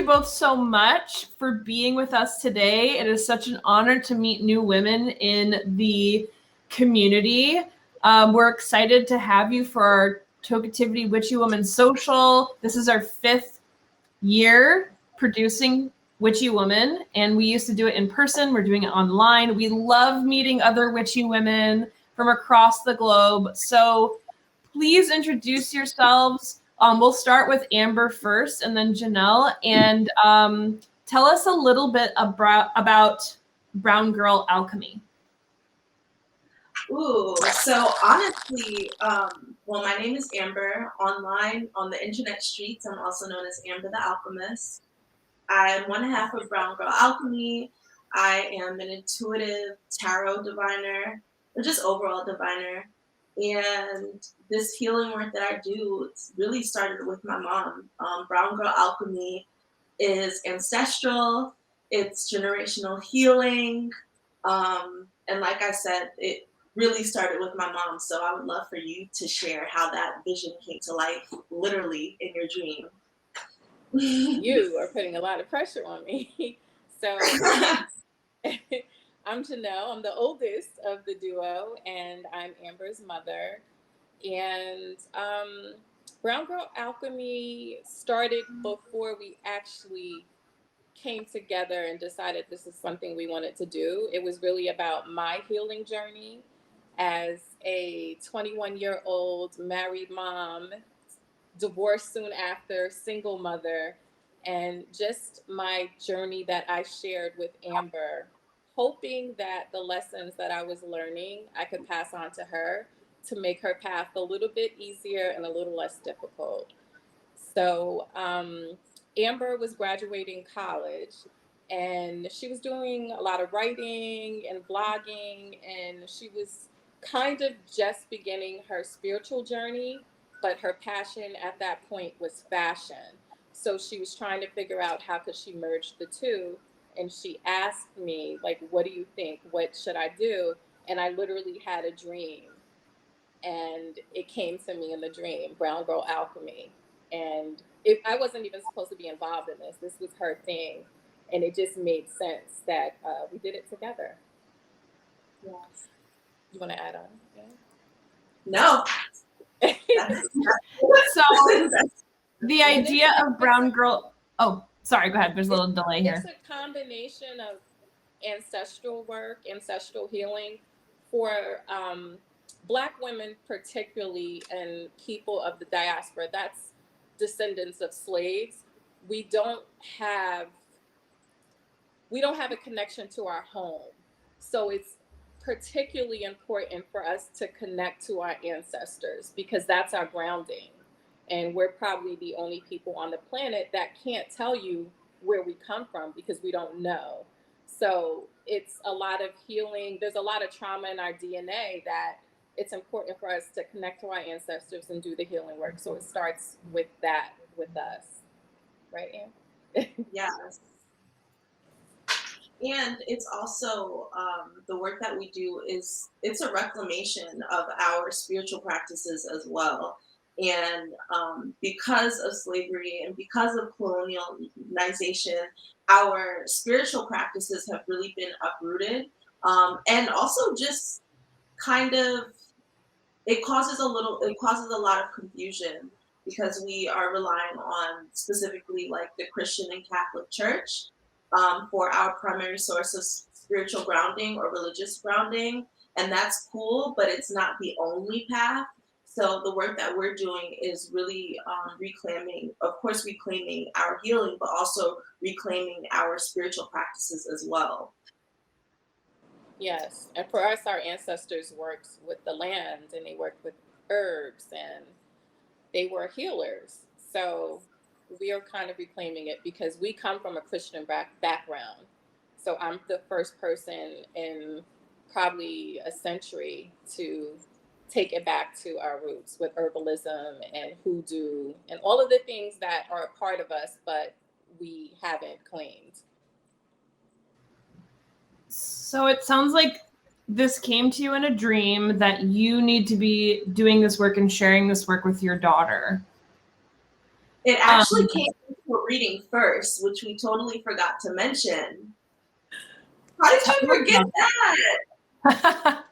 both so much for being with us today. It is such an honor to meet new women in the community. We're excited to have you for our Toketivity Witchy Woman Social. This is our 5th year producing Witchy Woman, and we used to do it in person. We're doing it online. We love meeting other witchy women from across the globe. So please introduce yourselves. We'll start with Amber first and then Jeannell, and tell us a little bit about Brown Girl Alchemy. Ooh, so honestly, well, my name is Amber. Online, on the internet streets, I'm also known as Amber the Alchemist. I'm 1/2 of Brown Girl Alchemy. I am an intuitive tarot diviner, or just overall diviner. And this healing work that I do, it's really started with my mom. Brown Girl Alchemy is ancestral, it's generational healing. And like I said, it really started with my mom. So I would love for you to share how that vision came to life, literally in your dream. You are putting a lot of pressure on me. So I'm Jeannell. I'm the oldest of the duo, and I'm Amber's mother. And Brown Girl Alchemy started before we actually came together and decided this is something we wanted to do. It was really about my healing journey as a 21-year-old married mom, divorced soon after, single mother, and just my journey that I shared with Amber, hoping that the lessons that I was learning I could pass on to her to make her path a little bit easier and a little less difficult. So Amber was graduating college, and she was doing a lot of writing and blogging, and she was kind of just beginning her spiritual journey, but her passion at that point was fashion. So she was trying to figure out how could she merge the two. And she asked me, like, what do you think? What should I do? And I literally had a dream. And it came to me in the dream, Brown Girl Alchemy. And I wasn't even supposed to be involved in this. This was her thing. And it just made sense that we did it together. Yes. You want to add on? Yeah. No. So the idea of Brown Girl, oh, sorry, go ahead. There's a little delay here. It's a combination of ancestral work, ancestral healing for Black women particularly, and people of the diaspora. That's descendants of slaves. We don't have a connection to our home. So it's particularly important for us to connect to our ancestors because that's our grounding. And we're probably the only people on the planet that can't tell you where we come from because we don't know. So it's a lot of healing. There's a lot of trauma in our DNA that it's important for us to connect to our ancestors and do the healing work. So it starts with that with us. Right, Anne? Yes. And it's also the work that we do it's a reclamation of our spiritual practices as well. And because of slavery and because of colonialization, our spiritual practices have really been uprooted. And also just kind of, it causes a lot of confusion because we are relying on specifically like the Christian and Catholic Church for our primary source of spiritual grounding or religious grounding. And that's cool, but it's not the only path. So the work that we're doing is really reclaiming our healing, but also reclaiming our spiritual practices as well. Yes. And for us, our ancestors worked with the land and they worked with herbs and they were healers. So we are kind of reclaiming it because we come from a Christian background. So I'm the first person in probably a century to take it back to our roots with herbalism and hoodoo and all of the things that are a part of us, but we haven't claimed. So it sounds like this came to you in a dream that you need to be doing this work and sharing this work with your daughter. It actually came into a reading first, which we totally forgot to mention. How did you forget that?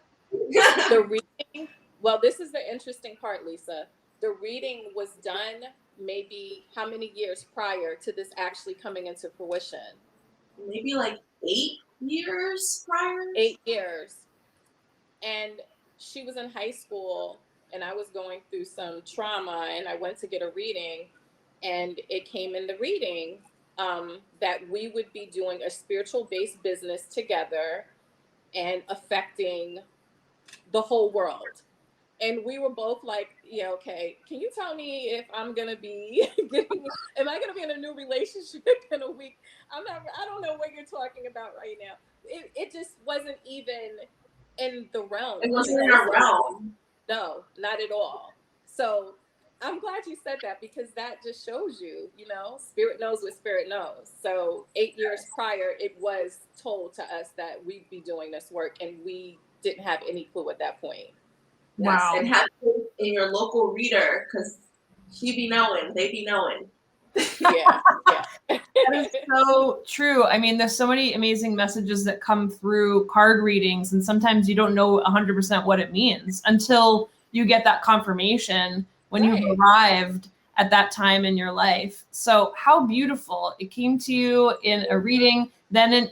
The reading, well, this is the interesting part, Lisa. The reading was done maybe how many years prior to this actually coming into fruition? Maybe like 8 years prior? 8 years. And she was in high school and I was going through some trauma and I went to get a reading and it came in the reading that we would be doing a spiritual based business together and affecting the whole world. And we were both like, yeah, okay, can you tell me if I'm gonna be am I gonna be in a new relationship in a week? I don't know what you're talking about right now. It just wasn't even in the realm. It wasn't in our realm. No, not at all. So I'm glad you said that because that just shows you, spirit knows what spirit knows. So 8 years prior, it was told to us that we'd be doing this work and we didn't have any clue at that point. Yes, Wow. and have faith in your local reader because she be knowing, they be knowing. Yeah. That is so true. I mean, there's so many amazing messages that come through card readings, and sometimes you don't know 100% what it means until you get that confirmation when you've arrived at that time in your life. So how beautiful. It came to you in a reading, then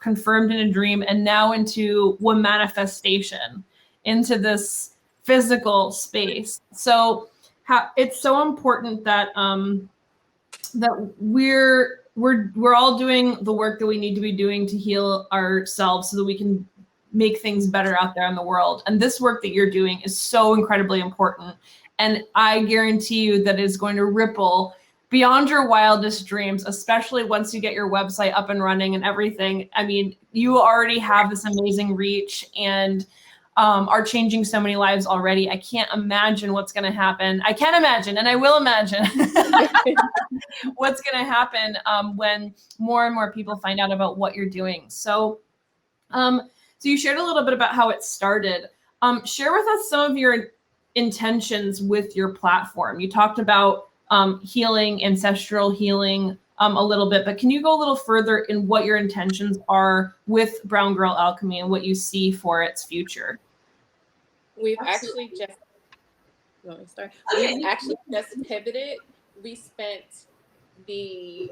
confirmed in a dream, and now into one manifestation into this physical space. So it's so important that that we're all doing the work that we need to be doing to heal ourselves so that we can make things better out there in the world. And this work that you're doing is so incredibly important. And I guarantee you that it's going to ripple beyond your wildest dreams, especially once you get your website up and running and everything. I mean, you already have this amazing reach and are changing so many lives already. I can't imagine what's going to happen. I can imagine, and I will imagine what's going to happen when more and more people find out about what you're doing. So, so you shared a little bit about how it started. Share with us some of your intentions with your platform. You talked about healing, ancestral healing a little bit, but can you go a little further in what your intentions are with Brown Girl Alchemy and what you see for its future? We've actually just, We've actually just pivoted. We spent the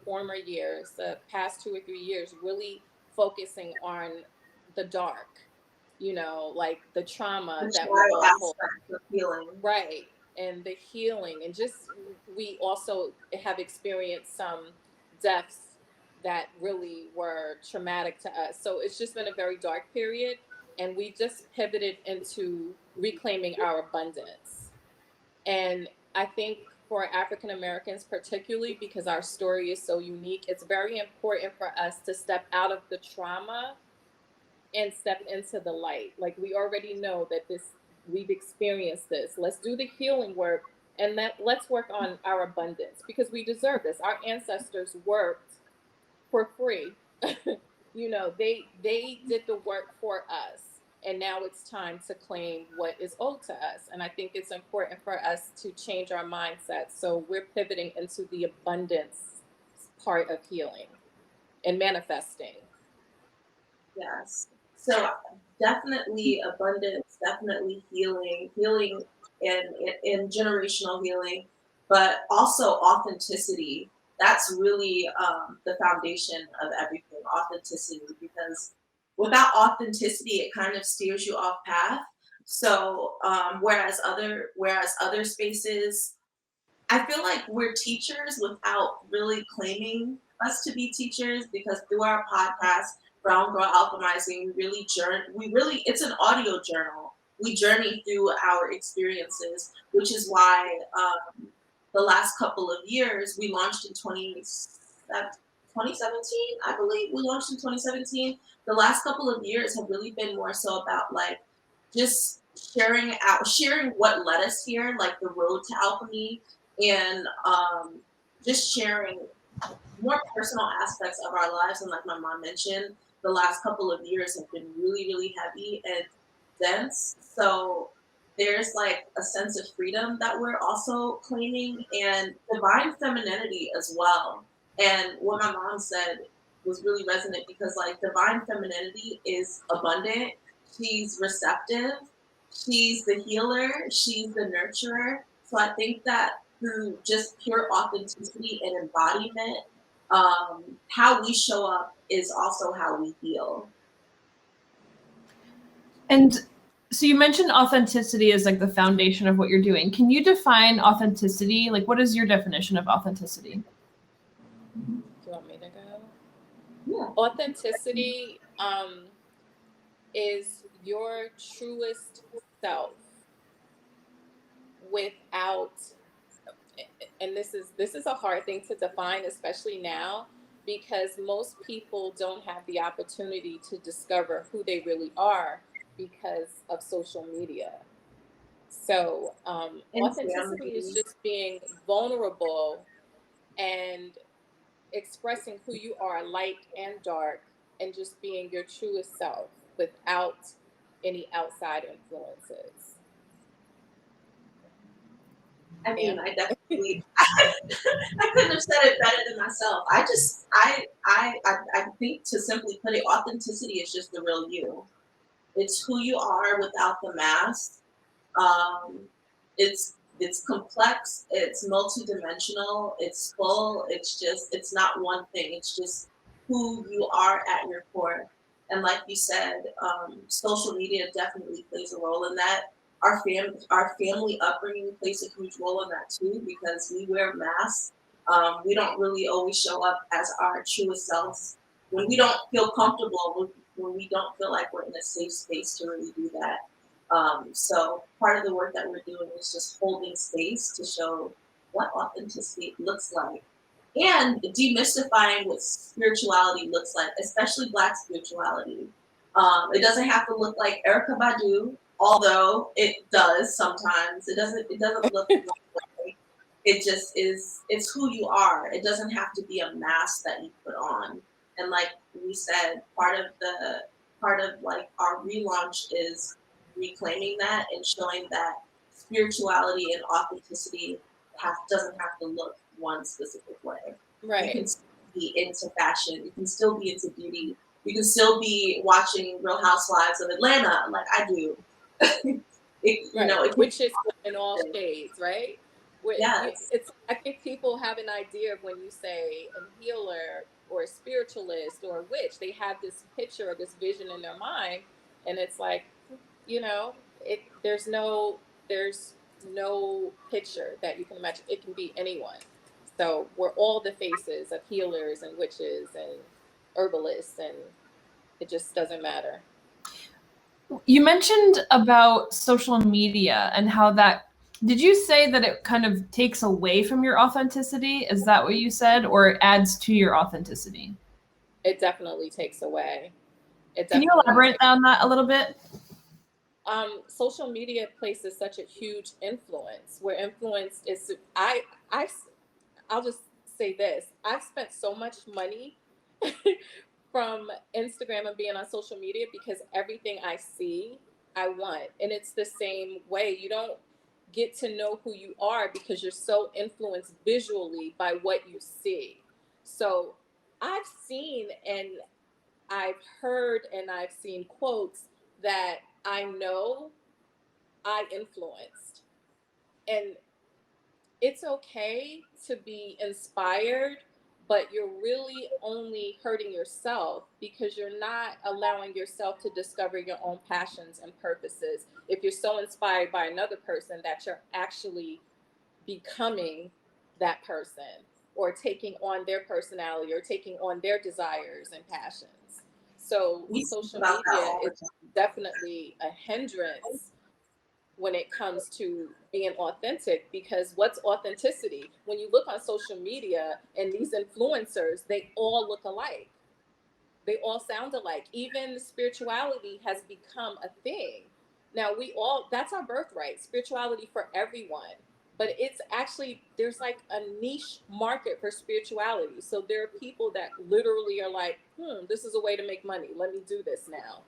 former years, the past 2 or 3 years, really focusing on the dark, like the trauma that we all healing. Right. And the healing. And just, we also have experienced some deaths that really were traumatic to us. So it's just been a very dark period. And we just pivoted into reclaiming our abundance. And I think for African Americans, particularly because our story is so unique, it's very important for us to step out of the trauma and step into the light. Like, we already know that we've experienced this. Let's do the healing work and let's work on our abundance because we deserve this. Our ancestors worked for free. They did the work for us. And now it's time to claim what is owed to us. And I think it's important for us to change our mindset. So we're pivoting into the abundance part of healing and manifesting. Yes. So definitely abundance, definitely healing and generational healing, but also authenticity. That's really the foundation of everything, authenticity, because without authenticity, it kind of steers you off path. So whereas other spaces, I feel like we're teachers without really claiming us to be teachers, because through our podcast, Brown Girl Alchemizing, it's an audio journal. We journey through our experiences, which is why the last couple of years, we launched in 2017, I believe. We launched in 2017. The last couple of years have really been more so about like just sharing what led us here, like the road to alchemy, and just sharing more personal aspects of our lives. And like my mom mentioned, the last couple of years have been really, really heavy and dense. So there's like a sense of freedom that we're also claiming, and divine femininity as well. And what my mom said was really resonant, because like divine femininity is abundant, she's receptive, she's the healer, she's the nurturer. So I think that through just pure authenticity and embodiment, how we show up is also how we heal. And so you mentioned authenticity as like the foundation of what you're doing. Can you define authenticity? Like, what is your definition of authenticity? Do you want me to go? Yeah. Authenticity is your truest self without, and this is a hard thing to define, especially now, because most people don't have the opportunity to discover who they really are because of social media. So authenticity is just being vulnerable and expressing who you are, light and dark, and just being your truest self without any outside influences. I mean, I definitely, I couldn't have said it better than myself. I think, to simply put it, authenticity is just the real you. It's who you are without the mask. Um, it's complex. It's multidimensional. It's full. It's not one thing. It's just who you are at your core. And like you said, social media definitely plays a role in that. Our family upbringing plays a huge role in that too, because we wear masks. We don't really always show up as our truest selves when we don't feel comfortable. When we don't feel like we're in a safe space to really do that. So part of the work that we're doing is just holding space to show what authenticity looks like, and demystifying what spirituality looks like, especially Black spirituality. It doesn't have to look like Erykah Badu, although it does sometimes. It doesn't look like way. It just is. It's who you are. It doesn't have to be a mask that you put on. And like we said, part of like our relaunch is reclaiming that and showing that spirituality and authenticity doesn't have to look one specific way. Right. You can still be into fashion. You can still be into beauty. You can still be watching Real Housewives of Atlanta, like I do. Which is in all shades, right? Yes. I think people have an idea of when you say a healer or a spiritualist or a witch, they have this picture or this vision in their mind, and it's like, there's no picture that you can imagine. It can be anyone. So we're all the faces of healers and witches and herbalists, and it just doesn't matter. You mentioned about social media and how did you say that it kind of takes away from your authenticity? Is that what you said, or it adds to your authenticity? It definitely takes away. Can you elaborate on that a little bit? Social media places such a huge influence, where influence is, I'll just say this. I've spent so much money from Instagram and being on social media because everything I see, I want. And it's the same way. You don't get to know who you are because you're so influenced visually by what you see. So I've seen and I've heard and I've seen quotes that I know I influenced. And it's okay to be inspired, but you're really only hurting yourself because you're not allowing yourself to discover your own passions and purposes. If you're so inspired by another person that you're actually becoming that person or taking on their personality or taking on their desires and passions. So social media is definitely a hindrance when it comes to being authentic, because what's authenticity? When you look on social media and these influencers, they all look alike. They all sound alike. Even spirituality has become a thing. Now that's our birthright, spirituality for everyone. But it's actually, there's like a niche market for spirituality. So there are people that literally are like, this is a way to make money. Let me do this now.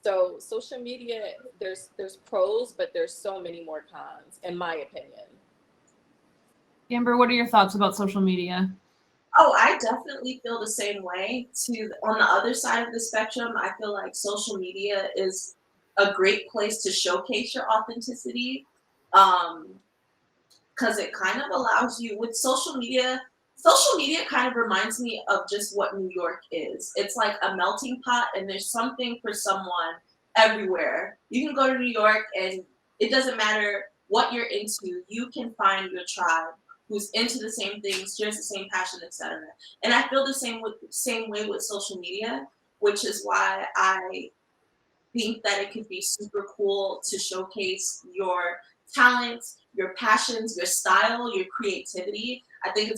So social media, there's pros, but there's so many more cons, in my opinion. Amber, what are your thoughts about social media? Oh, I definitely feel the same way. On the other side of the spectrum, I feel like social media is a great place to showcase your authenticity. Because it kind of allows you with social media kind of reminds me of just what New York is. It's like a melting pot, and there's something for someone everywhere. You can go to New York, and it doesn't matter what you're into, you can find your tribe who's into the same things, shares the same passion, etc. And I feel the same way with social media, which is why I think that it could be super cool to showcase your talents, your passions, your style, your creativity. I think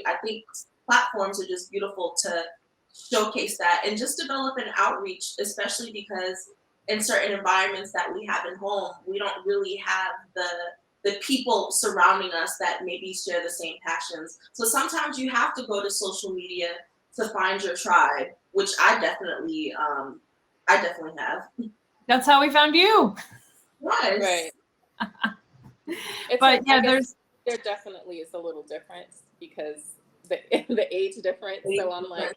I think platforms are just beautiful to showcase that and just develop an outreach, especially because in certain environments that we have in home, we don't really have the people surrounding us that maybe share the same passions. So sometimes you have to go to social media to find your tribe, which I definitely have. That's how we found you. Yes. Right. But yeah, there definitely is a little difference because the age difference. So I'm like,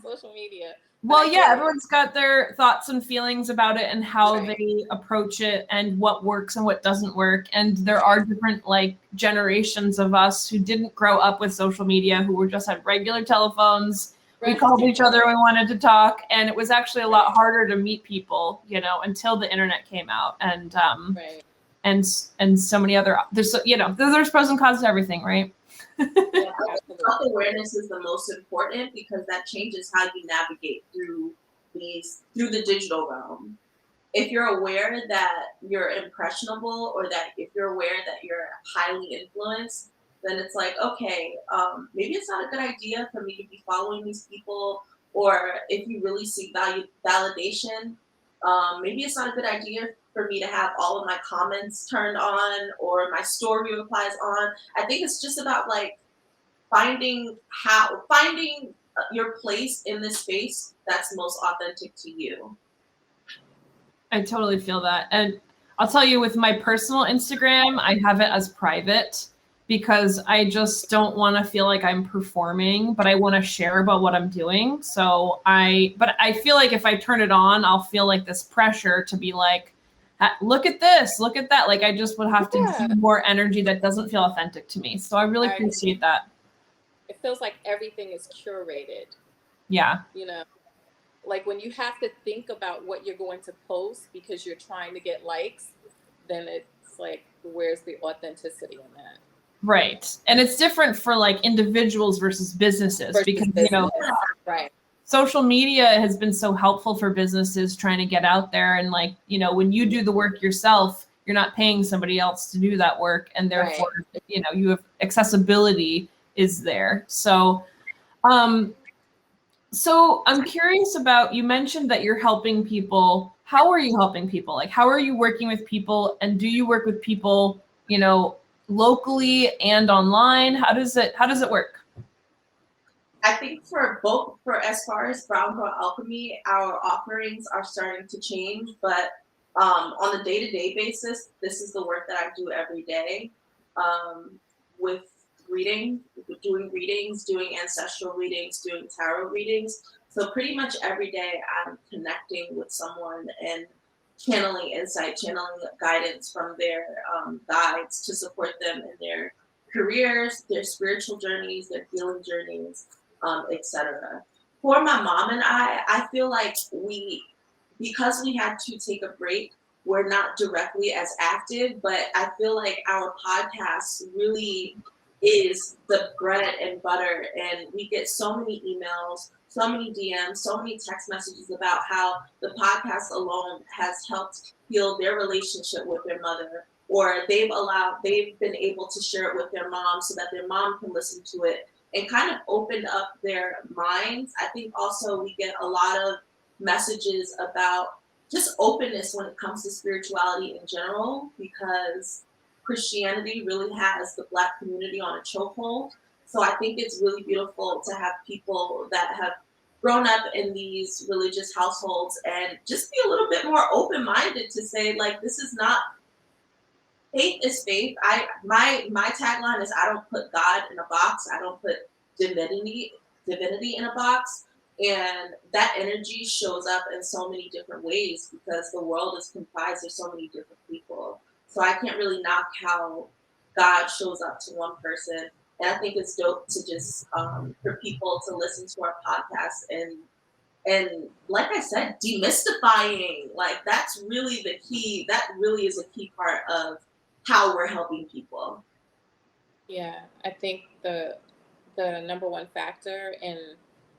social media. well, yeah, everyone's got their thoughts and feelings about it and how they approach it and what works and what doesn't work. And there are different like generations of us who didn't grow up with social media, who were just had regular telephones. We called each other when we wanted to talk, and it was actually a lot harder to meet people, you know, until the internet came out. And and so many other there's pros and cons to everything, right? Yeah, self-awareness is the most important because that changes how you navigate through the digital realm. If you're aware that you're impressionable, or that if you're aware that you're highly influenced, then it's like, okay, maybe it's not a good idea for me to be following these people. Or if you really seek validation, maybe it's not a good idea for me to have all of my comments turned on or my story replies on. I think it's just about like finding your place in this space that's most authentic to you. I totally feel that. And I'll tell you, with my personal Instagram, I have it as private because I just don't want to feel like I'm performing, but I want to share about what I'm doing. But I feel like if I turn it on, I'll feel like this pressure to be like, look at this, look at that. Like I just would have to do more energy that doesn't feel authentic to me. So I really appreciate that. It feels like everything is curated. Yeah. You know, like when you have to think about what you're going to post because you're trying to get likes, then it's like, where's the authenticity in that? Right. And it's different for like individuals versus businesses because, you know, social media has been so helpful for businesses trying to get out there. And like, you know, when you do the work yourself, you're not paying somebody else to do that work. And therefore, you know, you have accessibility is there. So, so I'm curious about, you mentioned that you're helping people. How are you helping people? Like, how are you working with people? And do you work with people, you know, locally and online? How does it work? I think for as far as Girl Alchemy, our offerings are starting to change, but on a day-to-day basis, this is the work that I do every day, with doing readings, doing ancestral readings, doing tarot readings. So pretty much every day I'm connecting with someone and channeling insight, channeling guidance from their guides to support them in their careers, their spiritual journeys, their healing journeys, etc. For my mom and I feel like because we had to take a break, we're not directly as active, but I feel like our podcast really is the bread and butter, and we get so many emails, so many DMs, so many text messages about how the podcast alone has helped heal their relationship with their mother, or they've been able to share it with their mom so that their mom can listen to it and kind of opened up their minds. I think also we get a lot of messages about just openness when it comes to spirituality in general, because Christianity really has the Black community on a chokehold. So I think it's really beautiful to have people that have grown up in these religious households and just be a little bit more open-minded to say, like, this is not, faith is faith. My tagline is, I don't put God in a box. I don't put divinity in a box. And that energy shows up in so many different ways because the world is comprised of so many different people. So I can't really knock how God shows up to one person. And I think it's dope to just for people to listen to our podcast and like I said, demystifying. Like that's really the key. That really is a key part of how we're helping people. Yeah, I think the number one factor in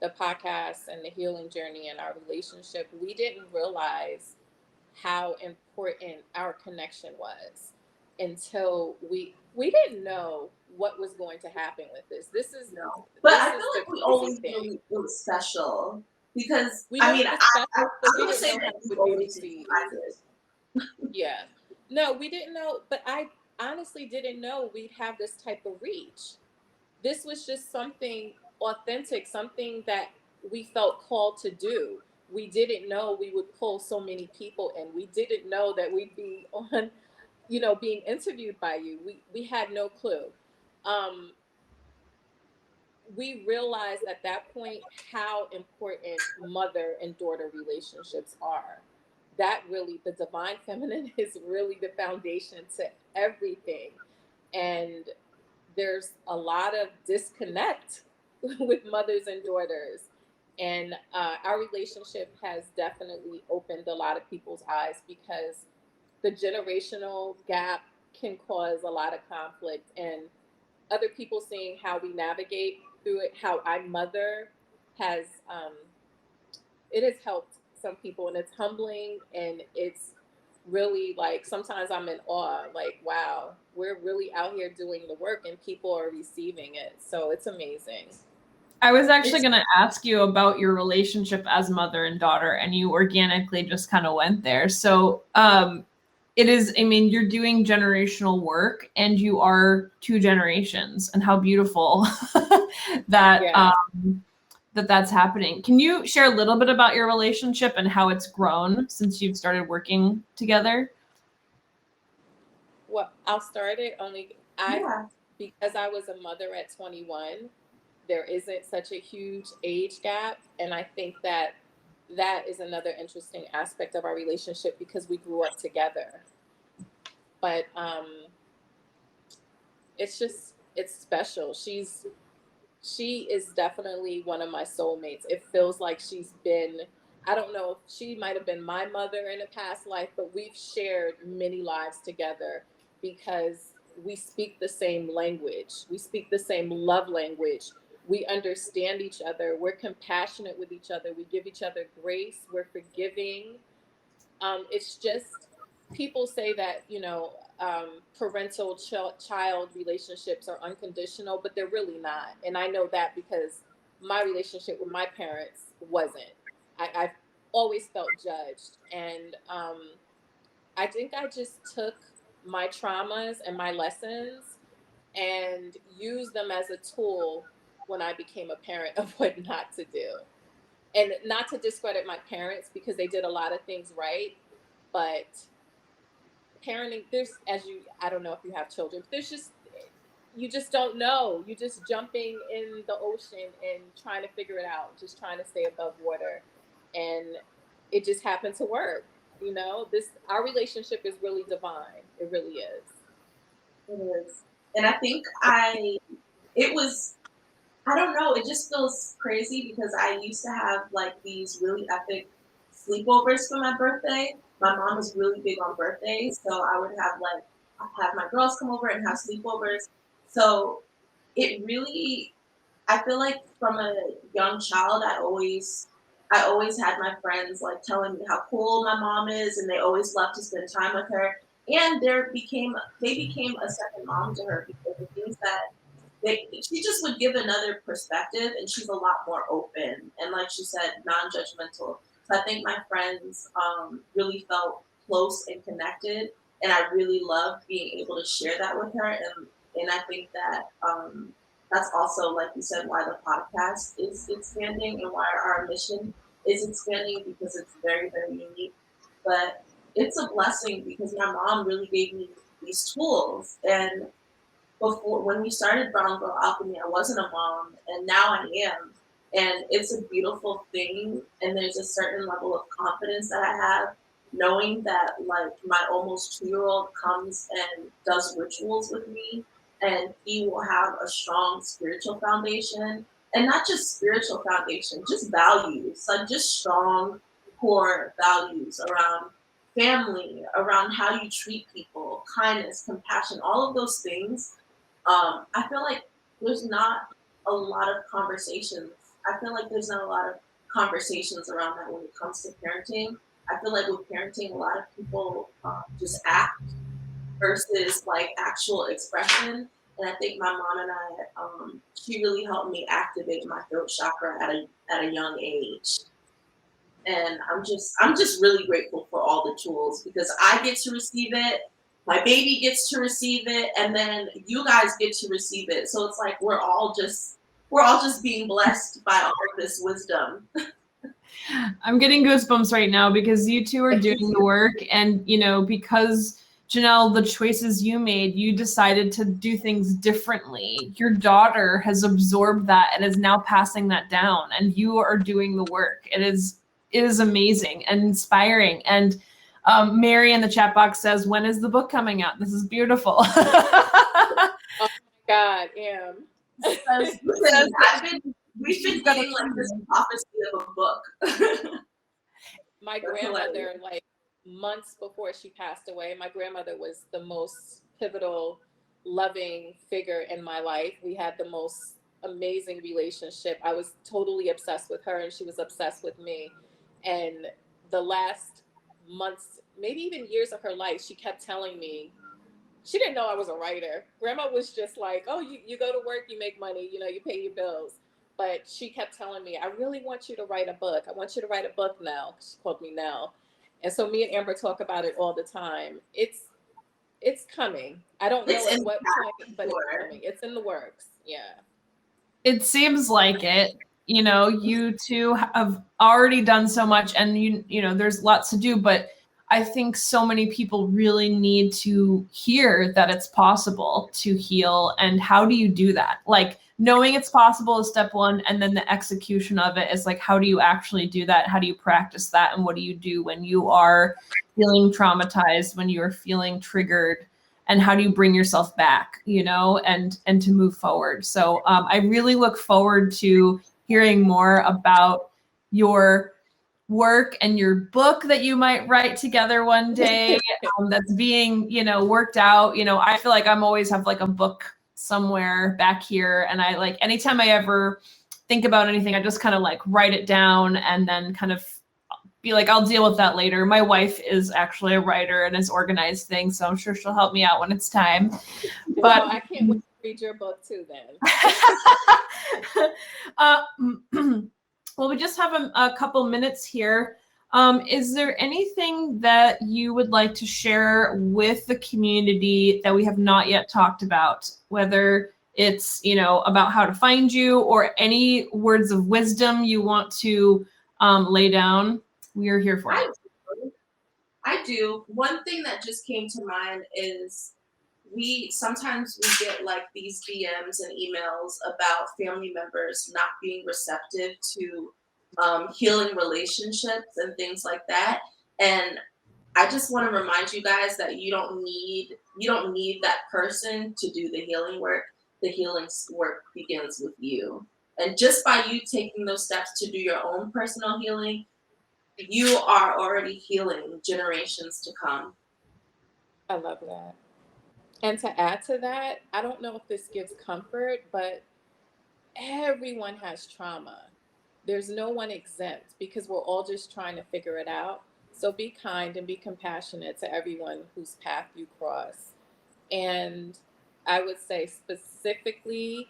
the podcast and the healing journey in our relationship, we didn't realize how important our connection was until we didn't know what was going to happen with this. This is No, but I feel the like we crazy always thing. knew it was special because We I knew mean, it was special, but I'm we gonna didn't say know how that it you would be always received. surprises. Yeah. No, we didn't know, but I honestly didn't know we'd have this type of reach. This was just something authentic, something that we felt called to do. We didn't know we would pull so many people in. We didn't know that we'd be on, being interviewed by you. We had no clue. Um, we realized at that point how important mother and daughter relationships are. That really, the divine feminine is really the foundation to everything. And there's a lot of disconnect with mothers and daughters. And our relationship has definitely opened a lot of people's eyes because the generational gap can cause a lot of conflict, and other people seeing how we navigate through it, how I mother has, it has helped some people, and it's humbling, and it's really like sometimes I'm in awe, like, wow, we're really out here doing the work and people are receiving it. So it's amazing. I was actually going to ask you about your relationship as mother and daughter, and you organically just kind of went there. So, it is, I mean, you're doing generational work and you are two generations, and how beautiful that, Yeah. that's happening. Can you share a little bit about your relationship and how it's grown since you've started working together? Well, I'll start it only Yeah. because I was a mother at 21, there isn't such a huge age gap. And I think that that is another interesting aspect of our relationship because we grew up together. But it's special. She is definitely one of my soulmates. It feels like she's been, I don't know if she might have been my mother in a past life, but we've shared many lives together because we speak the same language. We speak the same love language. We understand each other. We're compassionate with each other. We give each other grace. We're forgiving. It's just people say that parental child relationships are unconditional, but they're really not. And I know that because my relationship with my parents wasn't. I've always felt judged, and I think I just took my traumas and my lessons and used them as a tool when I became a parent of what not to do. And not to discredit my parents because they did a lot of things right, but parenting, there's, as you, I don't know if you have children, but there's just, you just don't know. You just jumping in the ocean and trying to figure it out, just trying to stay above water. And it just happened to work. Our relationship is really divine. It really is. It is. And I think it was, I don't know, it just feels crazy because I used to have like these really epic sleepovers for my birthday. My mom was really big on birthdays, so I would have my girls come over and have sleepovers. So it really, I feel like from a young child, I always had my friends like telling me how cool my mom is, and they always loved to spend time with her. And they became a second mom to her because the things that she just would give another perspective, and she's a lot more open and, like she said, non-judgmental. So I think my friends really felt close and connected, and I really loved being able to share that with her. And I think that that's also, like you said, why the podcast is expanding and why our mission is expanding, because it's very, very unique. But it's a blessing because my mom really gave me these tools. And before, when we started Brown Girl Alchemy, I wasn't a mom, and now I am. And it's a beautiful thing. And there's a certain level of confidence that I have knowing that, like, my almost 2-year-old comes and does rituals with me, and he will have a strong spiritual foundation, and not just spiritual foundation, just values, like just strong core values around family, around how you treat people, kindness, compassion, all of those things. I feel like there's not a lot of conversations. I feel like there's not a lot of conversations around that when it comes to parenting. I feel like with parenting, a lot of people just act versus like actual expression. And I think my mom and I, she really helped me activate my throat chakra at a young age. And I'm just really grateful for all the tools, because I get to receive it, my baby gets to receive it, and then you guys get to receive it. So it's like we're all just being blessed by all of this wisdom. I'm getting goosebumps right now because you two are doing the work, and because Jeannell, the choices you made, you decided to do things differently. Your daughter has absorbed that and is now passing that down, and you are doing the work. It is amazing and inspiring. And Mary in the chat box says, "When is the book coming out?" This is beautiful. Oh my God, Am. We've been getting like this prophecy of a book. My grandmother, like months before she passed away, my grandmother was the most pivotal, loving figure in my life. We had the most amazing relationship. I was totally obsessed with her, and she was obsessed with me. And the last months, maybe even years of her life, she kept telling me, she didn't know I was a writer. Grandma was just like, oh, you go to work, you make money, you pay your bills. But she kept telling me, I really want you to write a book. I want you to write a book now. She called me Nell. And so me and Amber talk about it all the time. It's coming. I don't know at what point, but it's coming. It's in the works. Yeah. It seems like it. You two have already done so much, and there's lots to do, but I think so many people really need to hear that it's possible to heal. And how do you do that? Like, knowing it's possible is step one, and then the execution of it is like, how do you actually do that? How do you practice that? And what do you do when you are feeling traumatized, when you are feeling triggered? And how do you bring yourself back, and to move forward? So I really look forward to hearing more about your work and your book that you might write together one day, that's being, worked out. I feel like I'm always have like a book somewhere back here. And I like, anytime I ever think about anything, I just kind of like write it down and then kind of be like, I'll deal with that later. My wife is actually a writer and has organized things, so I'm sure she'll help me out when it's time. But well, I can't wait to read your book too then. Well, we just have a couple minutes here. Is there anything that you would like to share with the community that we have not yet talked about, whether it's, about how to find you or any words of wisdom you want to lay down? We are here for it. I do. One thing that just came to mind is sometimes we get like these DMs and emails about family members not being receptive to healing relationships and things like that. And I just want to remind you guys that you don't need that person to do the healing work. The healing work begins with you. And just by you taking those steps to do your own personal healing, you are already healing generations to come. I love that. And to add to that, I don't know if this gives comfort, but everyone has trauma. There's no one exempt because we're all just trying to figure it out. So be kind and be compassionate to everyone whose path you cross. And I would say specifically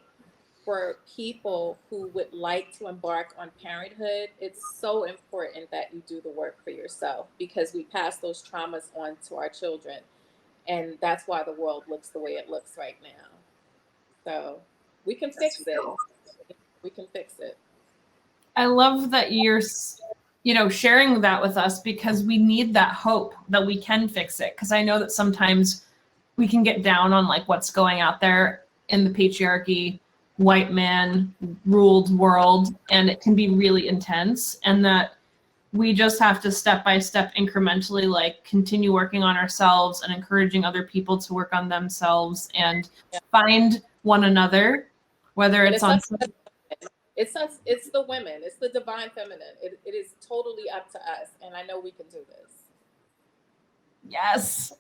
for people who would like to embark on parenthood, it's so important that you do the work for yourself, because we pass those traumas on to our children. And that's why the world looks the way it looks right now. So we can fix it. We can fix it. I love that you're, sharing that with us, because we need that hope that we can fix it. Because I know that sometimes we can get down on like what's going out there in the patriarchy, white man ruled world, and it can be really intense, and that we just have to step by step incrementally like continue working on ourselves and encouraging other people to work on themselves and find one another, whether it's on it's the women, it's the divine feminine. It is totally up to us, and I know we can do this. Yes.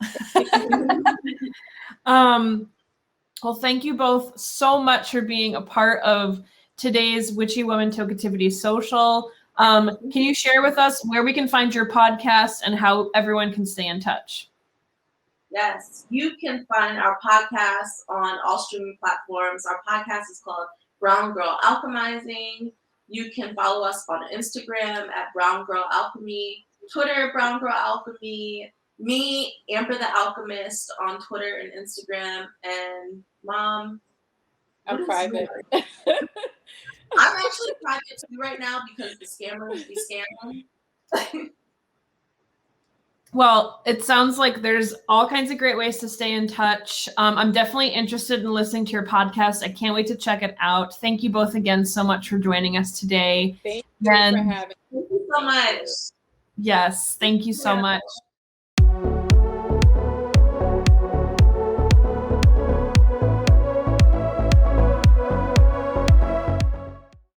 Well, thank you both so much for being a part of today's Witchy Woman Tokeativity Social. Can you share with us where we can find your podcast and how everyone can stay in touch? Yes, you can find our podcast on all streaming platforms. Our podcast is called Brown Girl Alchemizing. You can follow us on Instagram at Brown Girl Alchemy, Twitter, Brown Girl Alchemy, me, Amber the Alchemist on Twitter and Instagram, and Mom. I'm private. I'm actually private too right now because the scammers be scamming. Well, it sounds like there's all kinds of great ways to stay in touch. I'm definitely interested in listening to your podcast. I can't wait to check it out. Thank you both again so much for joining us today. Thank you for having me. Thank you so much. Yes, thank you so much.